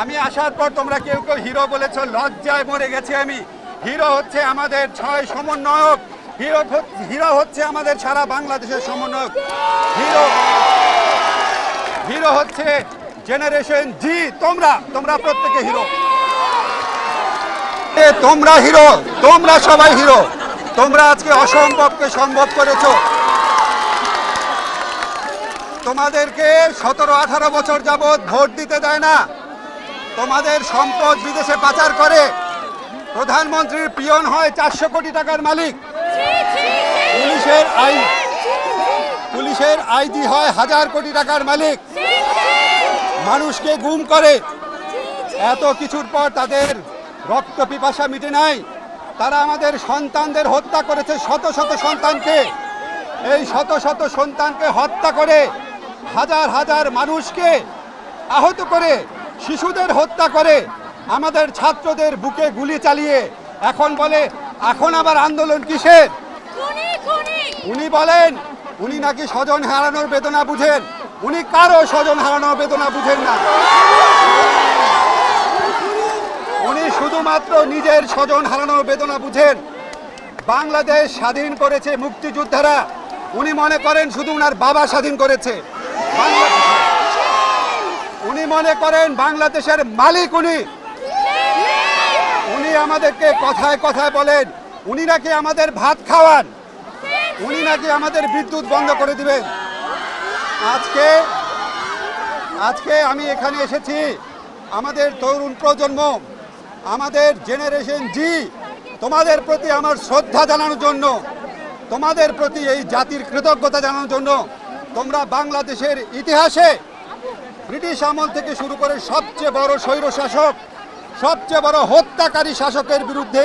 আমি আসার পর তোমরা কেউ কেউ হিরো বলেছো, লজ্জায় মরে গেছি আমি। হিরো হচ্ছে আমাদের 6 সমন্বয়ক, হিরো হচ্ছে আমাদের সারা বাংলাদেশের সমন্বয়ক। হিরো হচ্ছে জেনারেশন জি। তোমরা প্রত্যেকে হিরো, তোমরা হিরো, তোমরা সবাই হিরো। তোমরা আজকে অসম্ভবকে সম্ভব করেছো। তোমাদেরকে 17-18 বছর যাবৎ ভোট দিতে দেয় না, তোমাদের সম্পদ বিদেশে পাচার করে। প্রধানমন্ত্রীর পিয়ন হয় 400 কোটি টাকার মালিক, পুলিশের আইজি হয় 1000 কোটি টাকার মালিক, মানুষকে গুম করে। এত কিছুর পর তাদের রক্ত পিপাসা মিটে নাই। তারা আমাদের সন্তানদের হত্যা করেছে, শত শত সন্তানকে। এই শত শত সন্তানকে হত্যা করে, হাজার হাজার মানুষকে আহত করে, শিশুদের হত্যা করে, আমাদের ছাত্রদের বুকে গুলি চালিয়ে এখন বলে এখন আবার আন্দোলন কিসের? উনি বলেন উনি নাকি স্বজন হারানোর বেদনা বুঝেন। উনি কারো স্বজন হারানোর বেদনা বুঝেন না। উনি শুধুমাত্র নিজের স্বজন হারানোর বেদনা বুঝেন। বাংলাদেশ স্বাধীন করেছে মুক্তিযোদ্ধারা। উনি মনে করেন শুধু উনার বাবা স্বাধীন করেছে। উনি মনে করেন বাংলাদেশের মালিক উনি। উনি আমাদেরকে কথায় কথায় বলেন উনি নাকি আমাদের ভাত খাওয়ান, উনি নাকি আমাদের বিদ্যুৎ বন্ধ করে দিবেন। আজকে আমি এখানে এসেছি আমাদের তরুণ প্রজন্ম, আমাদের জেনারেশন জি, তোমাদের প্রতি আমার শ্রদ্ধা জানানোর জন্য, তোমাদের প্রতি এই জাতির কৃতজ্ঞতা জানানোর জন্য। তোমরা বাংলাদেশের ইতিহাসে ব্রিটিশ আমল থেকে শুরু করে সবচেয়ে বড় স্বৈরশাসক, সবচেয়ে বড় হত্যাকারী শাসকের বিরুদ্ধে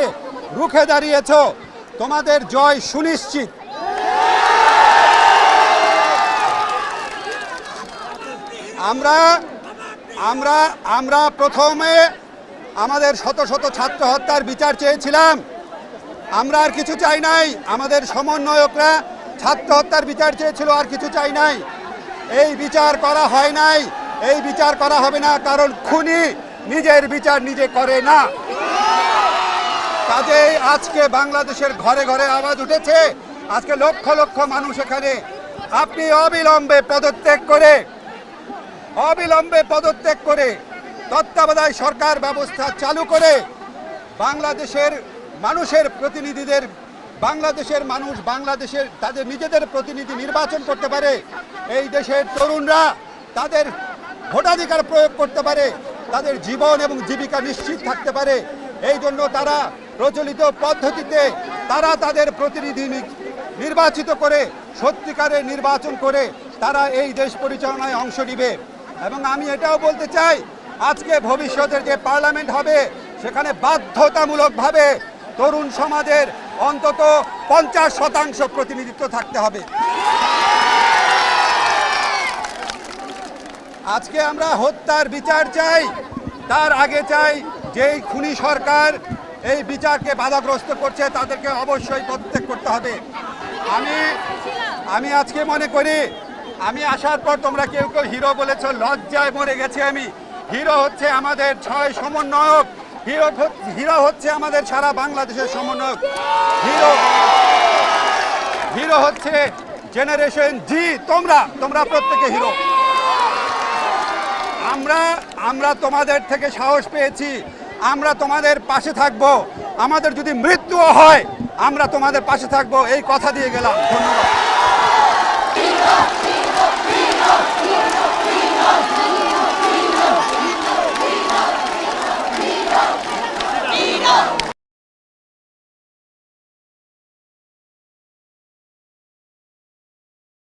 রুখে দাঁড়িয়েছ। তোমাদের জয় সুনিশ্চিত। আমরা প্রথমে আমাদের শত শত ছাত্র হত্যার বিচার চেয়েছিলাম। আমরা আর কিছু চাই নাই। আমাদের সমন্বয়করা ছাত্র হত্যার বিচার চেয়েছিল, আর কিছু চাই নাই। এই বিচার করা হয় নাই, এই বিচার করা হবে না, কারণ খুনি নিজের বিচার নিজে করে না। কাজেই আজকে বাংলাদেশের ঘরে ঘরে আওয়াজ উঠেছে। আজকে লক্ষ লক্ষ মানুষ এখানে। আপনি অবিলম্বে পদত্যাগ করে তত্ত্বাবধায়ক সরকার ব্যবস্থা চালু করে বাংলাদেশের মানুষের প্রতিনিধিদের, বাংলাদেশের মানুষ বাংলাদেশের তাদের নিজেদের প্রতিনিধি নির্বাচন করতে পারে। এই দেশের তরুণরা তাদের ভোটাধিকার প্রয়োগ করতে পারে, তাদের জীবন এবং জীবিকা নিশ্চিত থাকতে পারে। এই জন্য তারা প্রচলিত পদ্ধতিতে তারা তাদের প্রতিনিধি নির্বাচিত করে সত্যিকারের নির্বাচন করে তারা এই দেশ পরিচালনায় অংশ নিবে। এবং আমি এটাও বলতে চাই, আজকে ভবিষ্যতের যে পার্লামেন্ট হবে সেখানে বাধ্যতামূলকভাবে তরুণ সমাজের অন্তত 50% প্রতিনিধিত্ব থাকতে হবে। আজকে আমরা হত্যার বিচার চাই, তার আগে চাই যেই খুনি সরকার এই বিচারকে বাধাগ্রস্ত করছে তাদেরকে অবশ্যই পদত্যাগ করতে হবে। আমি আজকে মনে করি, আমি আসার পর তোমরা কেউ কেউ হিরো বলেছো, লজ্জায় মরে গেছি আমি। হিরো হচ্ছে আমাদের 6 সমন্বয়ক, হিরো হচ্ছে আমাদের সারা বাংলাদেশের সমন্বয়ক। হিরো হচ্ছে জেনারেশন জি। তোমরা প্রত্যেকে হিরো। আমরা তোমাদের থেকে সাহস পেয়েছি, আমরা তোমাদের পাশে থাকব। আমাদের যদি মৃত্যুও হয় আমরা তোমাদের পাশে থাকব, এই কথা দিয়ে গেলাম। ধন্যবাদ।